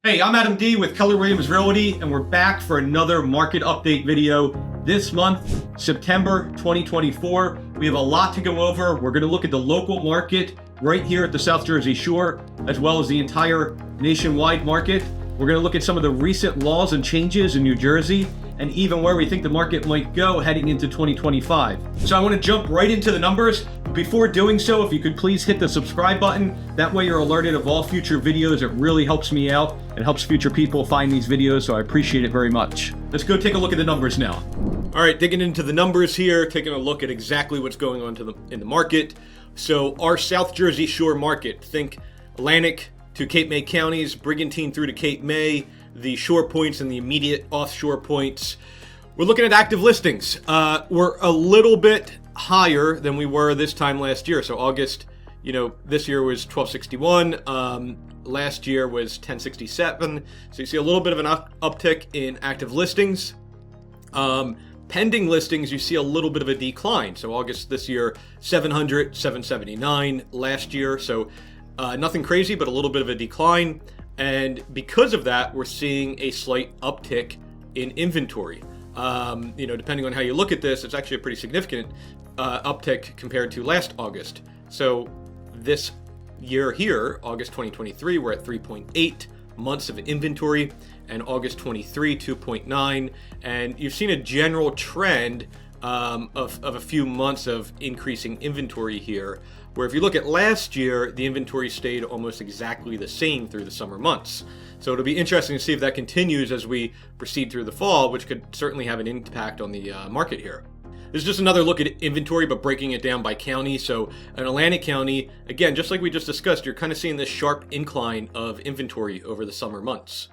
Hey, I'm Adam D with Keller Williams Realty, and we're back for another market update video this month, September 2024. We have a lot to go over. We're going to look at the local market right here at the South Jersey Shore, as well as the entire nationwide market. We're going to look at some of the recent laws and changes in New Jersey, and even where we think the market might go heading into 2025. So I want to jump right into the numbers. Before doing so, if you could please hit the subscribe button. That way you're alerted of all future videos. It really helps me out. It helps future people find these videos, so I appreciate it very much. Let's go take a look at the numbers now. All right, digging into the numbers here, taking a look at exactly what's going on in the market. So our South Jersey Shore market, think Atlantic to Cape May counties, Brigantine through to Cape May, the shore points and the immediate offshore points. We're looking at active listings. We're a little bit higher than we were this time last year. So August, this year was 1261. Last year was 1067. So you see a little bit of an uptick in active listings. Pending listings, you see a little bit of a decline. So August this year, 700, 779 last year. So nothing crazy, but a little bit of a decline. And because of that, we're seeing a slight uptick in inventory. Depending on how you look at this, it's actually a pretty significant uptick compared to last August. So this year here, August 2023, we're at 3.8 months of inventory, and August 23, 2.9. And you've seen a general trend of a few months of increasing inventory here, where if you look at last year, the inventory stayed almost exactly the same through the summer months. So it'll be interesting to see if that continues as we proceed through the fall, which could certainly have an impact on the market here. This is just another look at inventory, but breaking it down by county. So in Atlantic County, again, just like we just discussed, you're kind of seeing this sharp incline of inventory over the summer months.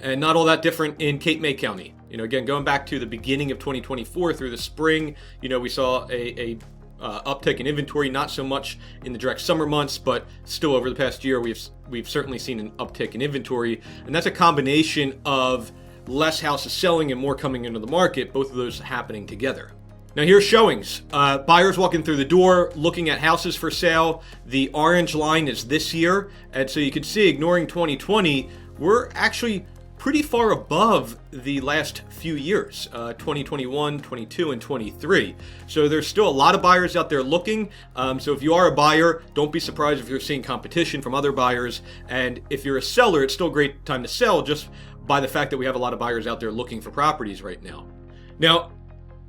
And not all that different in Cape May County. Again, going back to the beginning of 2024 through the spring, we saw a uptick in inventory, not so much in the direct summer months, but still over the past year, we've certainly seen an uptick in inventory. And that's a combination of less houses selling and more coming into the market, both of those happening together. Now here's showings. Buyers walking through the door, looking at houses for sale. The orange line is this year. And so you can see, ignoring 2020, we're actually pretty far above the last few years, 2021, 22, and 23. So there's still a lot of buyers out there looking. So if you are a buyer, don't be surprised if you're seeing competition from other buyers. And if you're a seller, it's still a great time to sell just by the fact that we have a lot of buyers out there looking for properties right now. Now,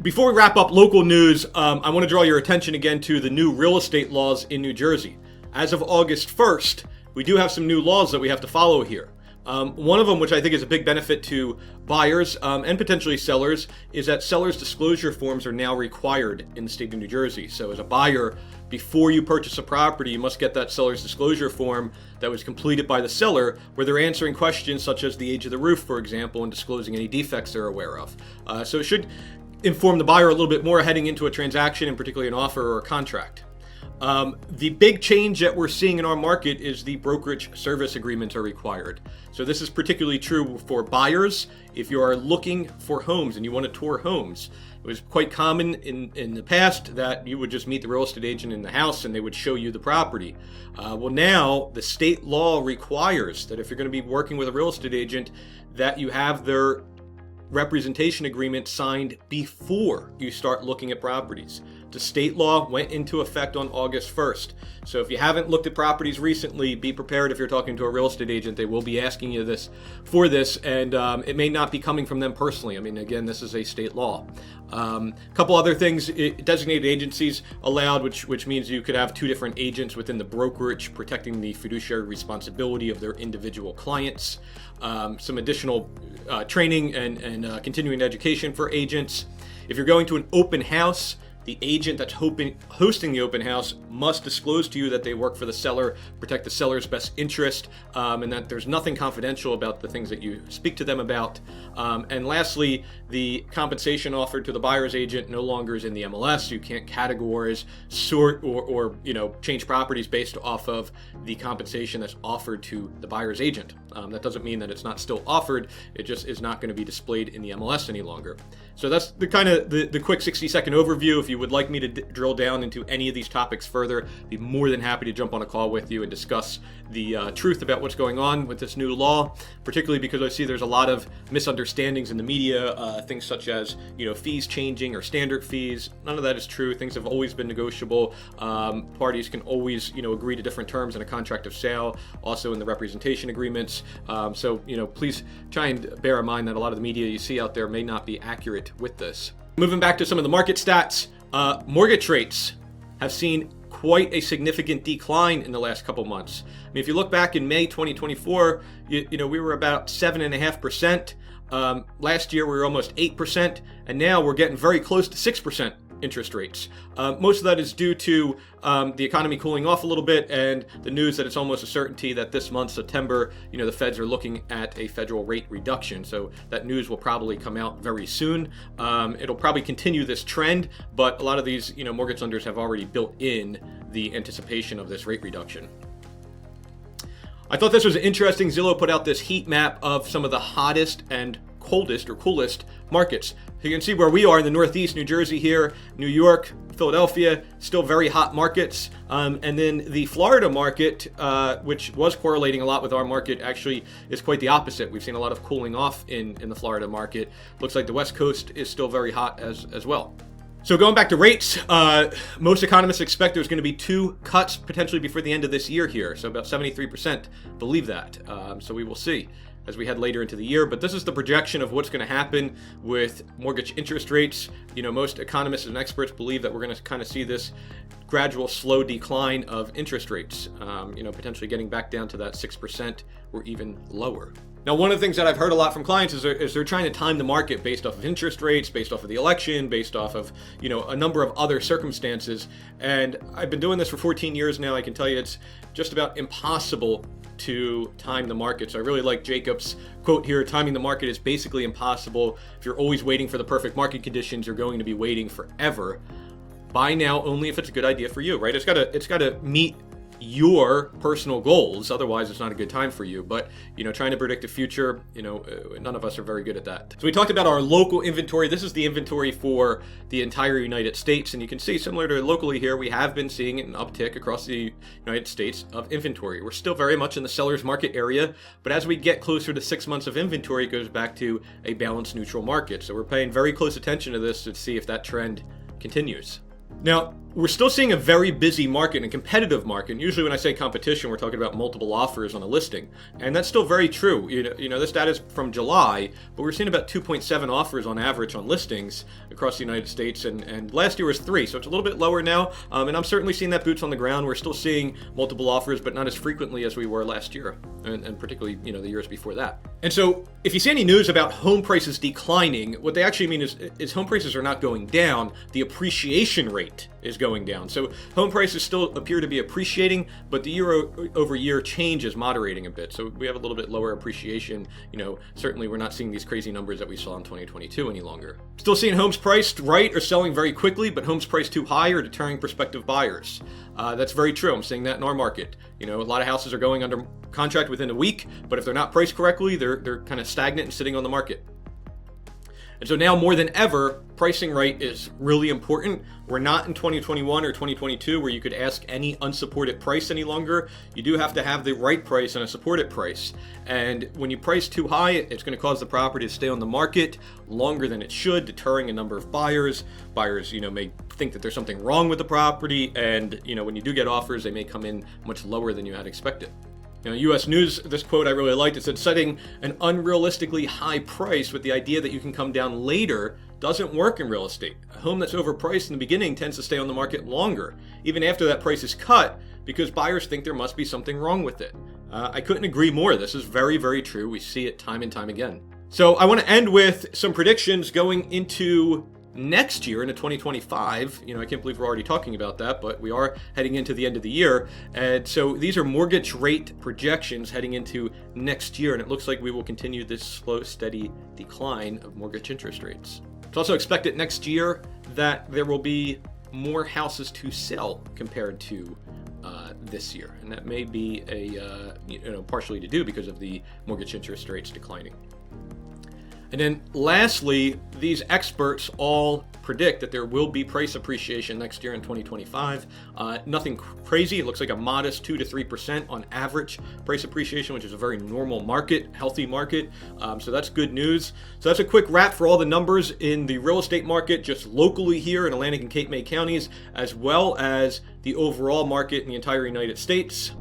before we wrap up local news, I want to draw your attention again to the new real estate laws in New Jersey. As of August 1st, we do have some new laws that we have to follow here. One of them, which I think is a big benefit to buyers and potentially sellers, is that sellers' disclosure forms are now required in the state of New Jersey. So as a buyer, before you purchase a property, you must get that seller's disclosure form that was completed by the seller, where they're answering questions such as the age of the roof, for example, and disclosing any defects they're aware of. So it should inform the buyer a little bit more heading into a transaction, and particularly an offer or a contract. The big change that we're seeing in our market is the brokerage service agreements are required. So this is particularly true for buyers. If you are looking for homes and you want to tour homes, it was quite common in the past that you would just meet the real estate agent in the house and they would show you the property. Well, now the state law requires that if you're going to be working with a real estate agent, that you have their representation agreement signed before you start looking at properties. The state law went into effect on August 1st. So if you haven't looked at properties recently, be prepared if you're talking to a real estate agent. They will be asking you this, and it may not be coming from them personally. I mean, again, this is a state law. A couple other things, designated agencies allowed, which means you could have two different agents within the brokerage protecting the fiduciary responsibility of their individual clients. Some additional training and continuing education for agents. If you're going to an open house, the agent that's hosting the open house must disclose to you that they work for the seller, protect the seller's best interest, and that there's nothing confidential about the things that you speak to them about. And lastly, the compensation offered to the buyer's agent no longer is in the MLS. You can't categorize, sort, or change properties based off of the compensation that's offered to the buyer's agent. That doesn't mean that it's not still offered. It just is not going to be displayed in the MLS any longer. So that's the quick 60-second overview. If you would like me to drill down into any of these topics further, I'd be more than happy to jump on a call with you and discuss the truth about what's going on with this new law, particularly because I see there's a lot of misunderstandings in the media, things such as, fees changing or standard fees. None of that is true. Things have always been negotiable. Parties can always, agree to different terms in a contract of sale, also in the representation agreements. So, please try and bear in mind that a lot of the media you see out there may not be accurate with this. Moving back to some of the market stats, mortgage rates have seen quite a significant decline in the last couple months. I mean, if you look back in May 2024, we were about 7.5%. Last year we were almost 8%, and now we're getting very close to 6% interest rates. Most of that is due to the economy cooling off a little bit and the news that it's almost a certainty that this month, September, the Feds are looking at a federal rate reduction. So that news will probably come out very soon. It'll probably continue this trend, but a lot of these, mortgage lenders have already built in the anticipation of this rate reduction. I thought this was interesting. Zillow put out this heat map of some of the hottest and coolest markets. So you can see where we are in the Northeast, New Jersey here, New York, Philadelphia, still very hot markets. And then the Florida market, which was correlating a lot with our market, actually is quite the opposite. We've seen a lot of cooling off in the Florida market. Looks like the West Coast is still very hot as well. So going back to rates, most economists expect there's going to be 2 cuts potentially before the end of this year here. So about 73% believe that. So we will see as we head later into the year. But this is the projection of what's going to happen with mortgage interest rates. Most economists and experts believe that we're going to kind of see this gradual slow decline of interest rates, potentially getting back down to that 6% or even lower. Now, one of the things that I've heard a lot from clients is they're trying to time the market based off of interest rates, based off of the election, based off of, a number of other circumstances. And I've been doing this for 14 years now. I can tell you it's just about impossible to time the market. So I really like Jacob's quote here: timing the market is basically impossible. If you're always waiting for the perfect market conditions, you're going to be waiting forever. Buy now only if it's a good idea for you, right? It's got to meet your personal goals. Otherwise, it's not a good time for you. But, trying to predict the future, none of us are very good at that. So we talked about our local inventory. This is the inventory for the entire United States. And you can see, similar to locally here, we have been seeing an uptick across the United States of inventory. We're still very much in the seller's market area. But as we get closer to 6 months of inventory, it goes back to a balanced neutral market. So we're paying very close attention to this to see if that trend continues. Now, we're still seeing a very busy market and a competitive market. And usually when I say competition, we're talking about multiple offers on a listing. And that's still very true. This data is from July, but we're seeing about 2.7 offers on average on listings across the United States. And last year was 3, so it's a little bit lower now. And I'm certainly seeing that boots on the ground. We're still seeing multiple offers, but not as frequently as we were last year. And particularly, the years before that. And so if you see any news about home prices declining, what they actually mean is home prices are not going down. The appreciation rate is going down. So home prices still appear to be appreciating, but the year-over-year change is moderating a bit. So we have a little bit lower appreciation. Certainly we're not seeing these crazy numbers that we saw in 2022 any longer. Still seeing homes priced right or selling very quickly, but homes priced too high are deterring prospective buyers. That's very true. I'm seeing that in our market. A lot of houses are going under contract within a week, but if they're not priced correctly, they're kind of stagnant and sitting on the market. And so now more than ever, pricing right is really important. We're not in 2021 or 2022 where you could ask any unsupported price any longer. You do have to have the right price and a supported price. And when you price too high, it's going to cause the property to stay on the market longer than it should, deterring a number of buyers. Buyers, may think that there's something wrong with the property. And, when you do get offers, they may come in much lower than you had expected. U.S. News, this quote I really liked. It said, setting an unrealistically high price with the idea that you can come down later doesn't work in real estate. A home that's overpriced in the beginning tends to stay on the market longer, even after that price is cut, because buyers think there must be something wrong with it. I couldn't agree more. This is very, very true. We see it time and time again. So I want to end with some predictions going into next year, into 2025. I can't believe we're already talking about that, but we are heading into the end of the year. And so these are mortgage rate projections heading into next year. And it looks like we will continue this slow, steady decline of mortgage interest rates. It's also expected next year that there will be more houses to sell compared to this year. And that may be partially to do because of the mortgage interest rates declining. And then lastly, these experts all predict that there will be price appreciation next year in 2025. Nothing crazy. It looks like a modest 2 to 3% on average price appreciation, which is a very normal market, healthy market. So that's good news. So that's a quick wrap for all the numbers in the real estate market, just locally here in Atlantic and Cape May counties, as well as the overall market in the entire United States.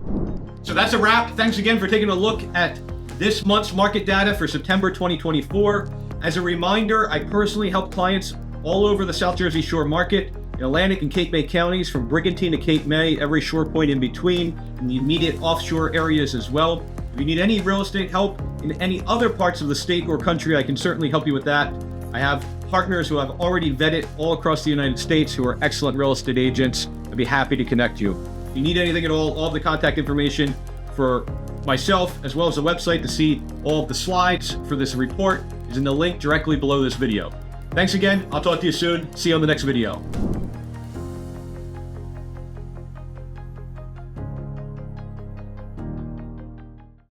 So that's a wrap. Thanks again for taking a look at this month's market data for September 2024. As a reminder, I personally help clients all over the South Jersey Shore market, in Atlantic and Cape May counties, from Brigantine to Cape May, every shore point in between, and the immediate offshore areas as well. If you need any real estate help in any other parts of the state or country, I can certainly help you with that. I have partners who I've already vetted all across the United States who are excellent real estate agents. I'd be happy to connect you. If you need anything at all of the contact information for myself, as well as the website to see all of the slides for this report, is in the link directly below this video. Thanks again. I'll talk to you soon. See you on the next video.